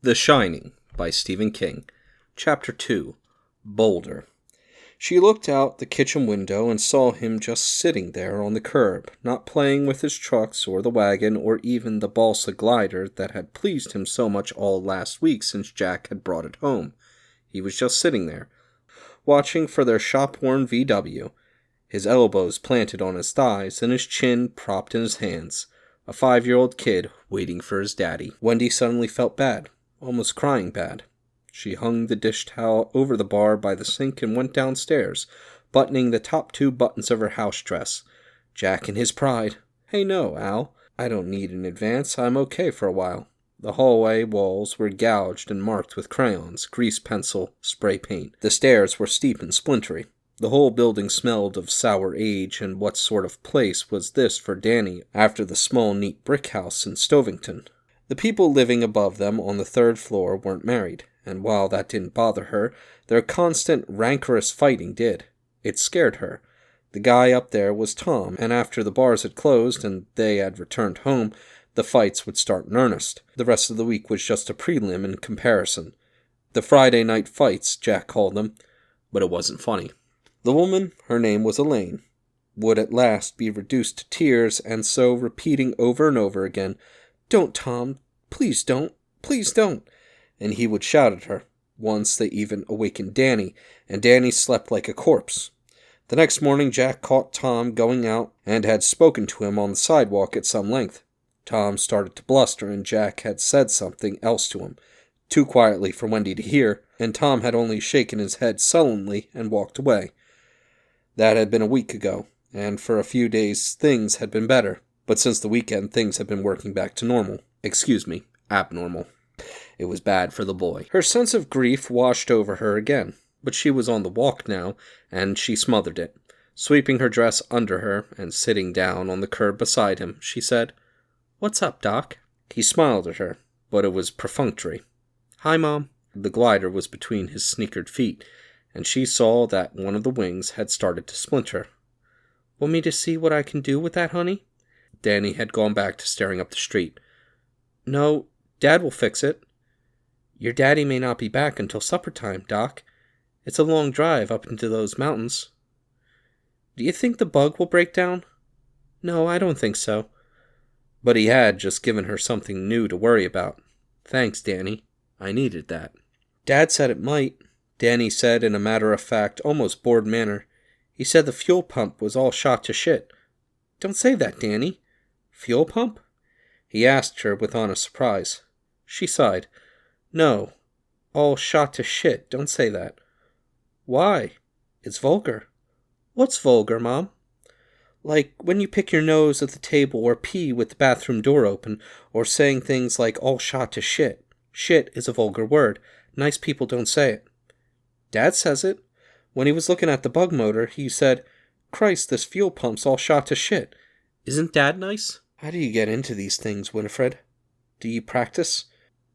The Shining by Stephen King. Chapter 2. Boulder. She looked out the kitchen window and saw him just sitting there on the curb, not playing with his trucks or the wagon or even the balsa glider that had pleased him so much all last week since Jack had brought it home. He was just sitting there, watching for their shop-worn VW, his elbows planted on his thighs and his chin propped in his hands. A 5-year-old kid waiting for his daddy. Wendy suddenly felt bad, almost crying bad. She hung the dish towel over the bar by the sink and went downstairs, buttoning the top 2 buttons of her house dress. Jack in his pride. Hey, no, Al. I don't need an advance. I'm okay for a while. The hallway walls were gouged and marked with crayons, grease pencil, spray paint. The stairs were steep and splintery. The whole building smelled of sour age, and what sort of place was this for Danny after the small, neat brick house in Stovington? The people living above them on the 3rd floor weren't married, and while that didn't bother her, their constant, rancorous fighting did. It scared her. The guy up there was Tom, and after the bars had closed and they had returned home, the fights would start in earnest. The rest of the week was just a prelim in comparison. The Friday night fights, Jack called them, but it wasn't funny. The woman, her name was Elaine, would at last be reduced to tears, and so repeating over and over again, "Don't, Tom, please don't, please don't," and he would shout at her. Once they even awakened Danny, and Danny slept like a corpse. The next morning Jack caught Tom going out and had spoken to him on the sidewalk at some length. Tom started to bluster, and Jack had said something else to him, too quietly for Wendy to hear, and Tom had only shaken his head sullenly and walked away. That had been a week ago, and for a few days things had been better, but since the weekend things had been working back to normal. Abnormal. It was bad for the boy. Her sense of grief washed over her again, but she was on the walk now, and she smothered it. Sweeping her dress under her and sitting down on the curb beside him, she said, "What's up, Doc?" He smiled at her, but it was perfunctory. "Hi, Mom." The glider was between his sneakered feet, and she saw that one of the wings had started to splinter. "Want me to see what I can do with that, honey?" Danny had gone back to staring up the street. "No, Dad will fix it." "Your daddy may not be back until supper time, Doc. It's a long drive up into those mountains." "Do you think the bug will break down?" "No, I don't think so." But he had just given her something new to worry about. "Thanks, Danny. I needed that." "Dad said it might," Danny said in a matter-of-fact, almost bored manner. "He said the fuel pump was all shot to shit." "Don't say that, Danny." "Fuel pump?" He asked her with honest surprise. She sighed. "No, all shot to shit. Don't say that." "Why? It's vulgar." "What's vulgar, Mom?" "Like when you pick your nose at the table or pee with the bathroom door open, or saying things like all shot to shit. Shit is a vulgar word. Nice people don't say it." "Dad says it. When he was looking at the bug motor, he said, 'Christ, this fuel pump's all shot to shit.' Isn't Dad nice?" "How do you get into these things, Winifred? Do you practice?"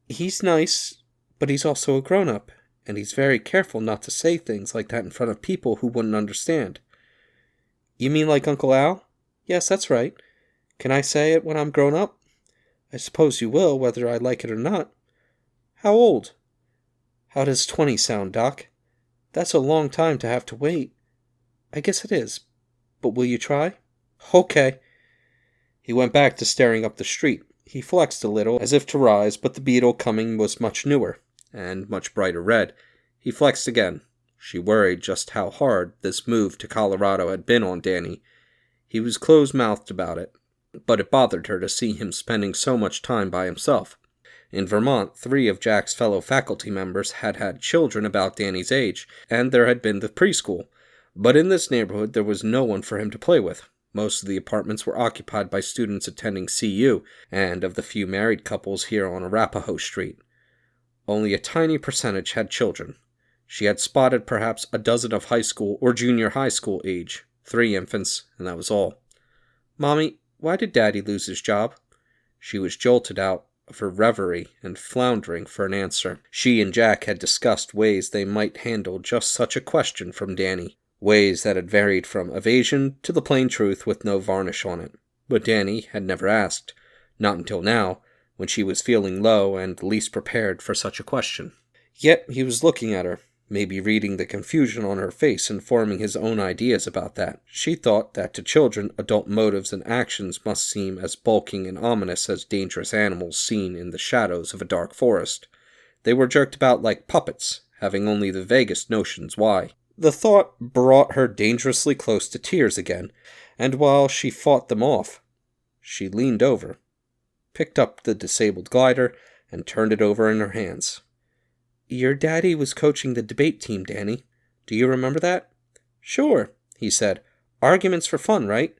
"He's nice, but he's also a grown-up, and he's very careful not to say things like that in front of people who wouldn't understand." "You mean like Uncle Al?" "Yes, that's right. Can I say it when I'm grown up?" "I suppose you will, whether I like it or not." "How old?" "How does 20 sound, Doc?" "That's a long time to have to wait." "I guess it is. But will you try?" "Okay." He went back to staring up the street. He flexed a little, as if to rise, but the beetle coming was much newer, and much brighter red. He flexed again. She worried just how hard this move to Colorado had been on Danny. He was close-mouthed about it, but it bothered her to see him spending so much time by himself. In Vermont, 3 of Jack's fellow faculty members had had children about Danny's age, and there had been the preschool. But in this neighborhood there was no one for him to play with. Most of the apartments were occupied by students attending CU, and of the few married couples here on Arapahoe Street. Only a tiny percentage had children. She had spotted perhaps a dozen of high school or junior high school age, 3 infants, and that was all. "Mommy, why did Daddy lose his job?" She was jolted out of her reverie and floundering for an answer. She and Jack had discussed ways they might handle just such a question from Danny, ways that had varied from evasion to the plain truth with no varnish on it. But Danny had never asked, not until now, when she was feeling low and least prepared for such a question. Yet he was looking at her, maybe reading the confusion on her face and forming his own ideas about that. She thought that to children, adult motives and actions must seem as bulking and ominous as dangerous animals seen in the shadows of a dark forest. They were jerked about like puppets, having only the vaguest notions why. The thought brought her dangerously close to tears again, and while she fought them off, she leaned over, picked up the disabled glider, and turned it over in her hands. "Your daddy was coaching the debate team, Danny. Do you remember that?" "Sure," he said. "Arguments for fun, right?"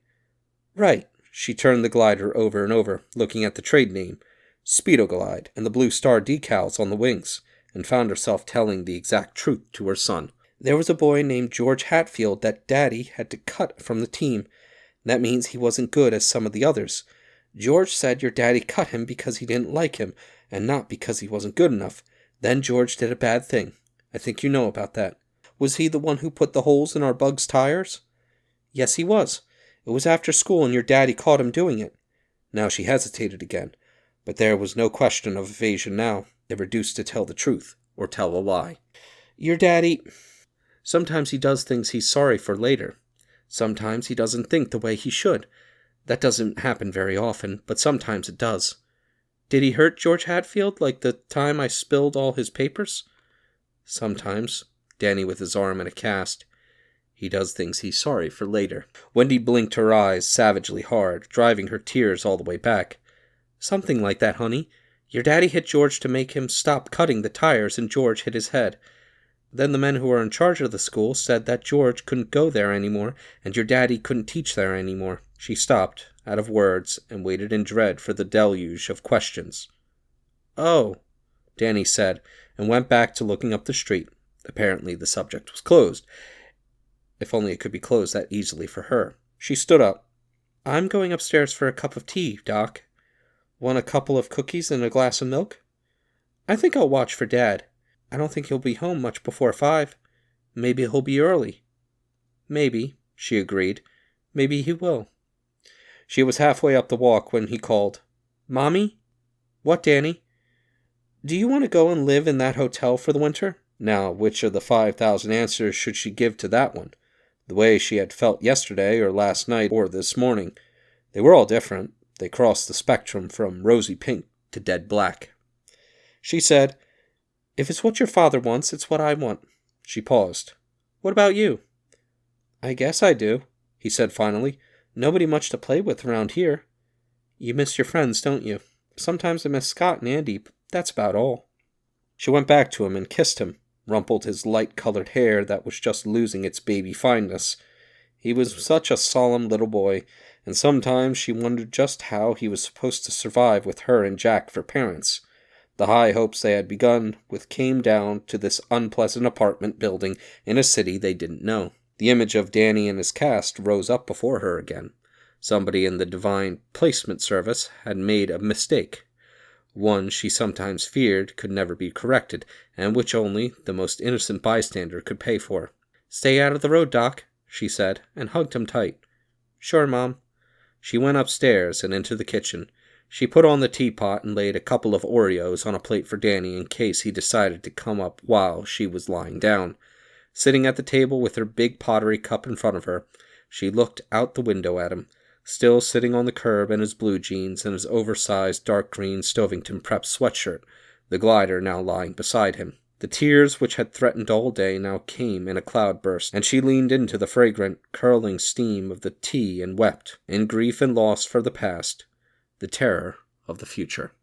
"Right." She turned the glider over and over, looking at the trade name, Speedoglide, and the blue star decals on the wings, and found herself telling the exact truth to her son. "There was a boy named George Hatfield that Daddy had to cut from the team. That means he wasn't good as some of the others. George said your daddy cut him because he didn't like him, and not because he wasn't good enough. Then George did a bad thing. I think you know about that." "Was he the one who put the holes in our bug's tires?" "Yes, he was. It was after school and your daddy caught him doing it." Now she hesitated again, but there was no question of evasion now. They reduced to tell the truth, or tell a lie. "Your daddy... Sometimes he does things he's sorry for later. Sometimes he doesn't think the way he should. That doesn't happen very often, but sometimes it does." "Did he hurt George Hatfield like the time I spilled all his papers?" "Sometimes." Danny with his arm in a cast. "He does things he's sorry for later." Wendy blinked her eyes savagely hard, driving her tears all the way back. "Something like that, honey. Your daddy hit George to make him stop cutting the tires, and George hit his head. Then the men who were in charge of the school said that George couldn't go there anymore, and your daddy couldn't teach there anymore." She stopped, out of words, and waited in dread for the deluge of questions. "Oh," Danny said, and went back to looking up the street. Apparently the subject was closed. If only it could be closed that easily for her. She stood up. "I'm going upstairs for a cup of tea, Doc. Want a couple of cookies and a glass of milk?" "I think I'll watch for Dad. I don't think he'll be home much before 5. Maybe he'll be early." "Maybe," she agreed. "Maybe he will." She was halfway up the walk when he called, "Mommy?" "What, Danny?" "Do you want to go and live in that hotel for the winter?" Now, which of the 5,000 answers should she give to that one? The way she had felt yesterday or last night or this morning. They were all different. They crossed the spectrum from rosy pink to dead black. She said, "If it's what your father wants, it's what I want." She paused. "What about you?" "I guess I do," he said finally. "Nobody much to play with around here." "You miss your friends, don't you?" "Sometimes I miss Scott and Andy, but that's about all." She went back to him and kissed him, rumpled his light-colored hair that was just losing its baby fineness. He was such a solemn little boy, and sometimes she wondered just how he was supposed to survive with her and Jack for parents. The high hopes they had begun with came down to this unpleasant apartment building in a city they didn't know. The image of Danny and his cast rose up before her again. Somebody in the divine placement service had made a mistake. One she sometimes feared could never be corrected, and which only the most innocent bystander could pay for. "Stay out of the road, Doc," she said, and hugged him tight. "Sure, Mom." She went upstairs and into the kitchen. She put on the teapot and laid a couple of Oreos on a plate for Danny in case he decided to come up while she was lying down. Sitting at the table with her big pottery cup in front of her, she looked out the window at him, still sitting on the curb in his blue jeans and his oversized dark green Stovington Prep sweatshirt, the glider now lying beside him. The tears which had threatened all day now came in a cloudburst, and she leaned into the fragrant, curling steam of the tea and wept, in grief and loss for the past, the terror of the future.